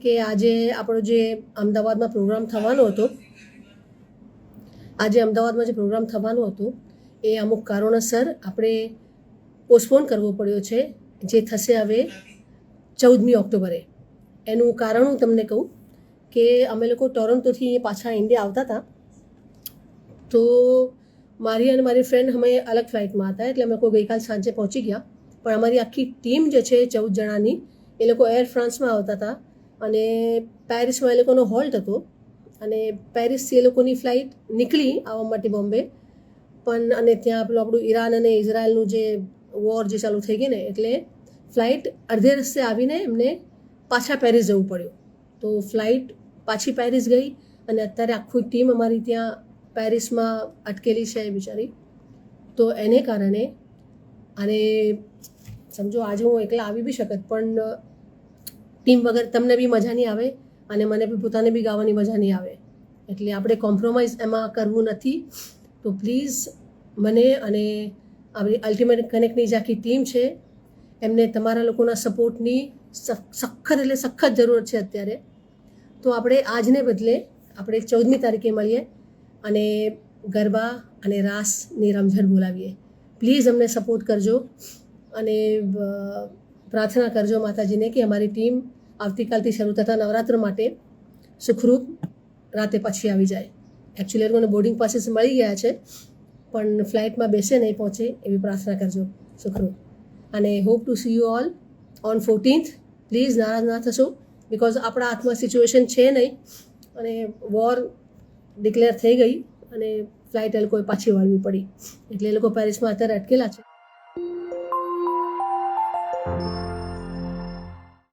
કે આજે આપણો જે અમદાવાદમાં પ્રોગ્રામ થવાનો હતો એ અમુક કારણોસર આપણે પોસ્ટપોન કરવો પડ્યો છે, જે થશે હવે 14મી ઓક્ટોબરે. એનું કારણ હું તમને કહું કે અમે લોકો ટોરન્ટોથી પાછા ઇન્ડિયા આવતા હતા, તો મારી અને મારી ફ્રેન્ડ અમે અલગ ફ્લાઇટમાં હતા, એટલે અમે લોકો ગઈકાલ સાંજે પહોંચી ગયા. પણ અમારી આખી ટીમ જે છે 14 જણાની, એ લોકો એર ફ્રાન્સમાં આવતા હતા અને પેરિસમાં એ લોકોનો હોલ્ટ હતો અને પેરિસથી એ લોકોની ફ્લાઇટ નીકળી આવવા માટે બોમ્બે, પણ અને ત્યાં પેલું આપણું ઈરાન અને ઇઝરાયલનું જે વોર જે ચાલુ થઈ ગઈ ને, એટલે ફ્લાઇટ અડધે રસ્તે આવીને એમને પાછા પેરિસ જવું પડ્યું. તો ફ્લાઇટ પાછી પેરિસ ગઈ અને અત્યારે આખું ટીમ અમારી ત્યાં પેરિસમાં અટકેલી છે બિચારી. તો એને કારણે અને સમજો આજે હું એકલા આવી બી શકત, પણ ટીમ વગર તમને બી મજા નહીં આવે અને મને બી પોતાને બી ગાવાની મજા નહીં આવે, એટલે આપણે કોમ્પ્રોમાઇઝ એમાં કરવું નથી. તો પ્લીઝ મને અને આપણી અલ્ટિમેટ કનેક્ટની જે આખી ટીમ છે એમને તમારા લોકોના સપોર્ટની સખત જરૂરત છે અત્યારે. તો આપણે આજને બદલે આપણે 14મી તારીખે મળીએ અને ગરબા અને રાસની રમઝટ બોલાવીએ. પ્લીઝ અમને સપોર્ટ કરજો અને પ્રાર્થના કરજો માતાજીને કે અમારી ટીમ આવતીકાલથી શરૂ થતા નવરાત્ર માટે સુખરૂપ રાતે પાછી આવી જાય. એકચ્યુઅલી એ લોકોને બોર્ડિંગ પાસીસ મળી ગયા છે, પણ ફ્લાઇટમાં બેસે નહીં પહોંચે એવી પ્રાર્થના કરજો સુખરૂપ. અને hope to see you all on 14th. Please નારાજ ના થશો, બિકોઝ આપણા હાથમાં સિચ્યુએશન છે નહીં અને વોર ડિક્લેર થઈ ગઈ અને ફ્લાઇટ એ લોકોએ પાછી વાળવી પડી, એટલે એ લોકો પેરિસમાં અત્યારે અટકેલા છે.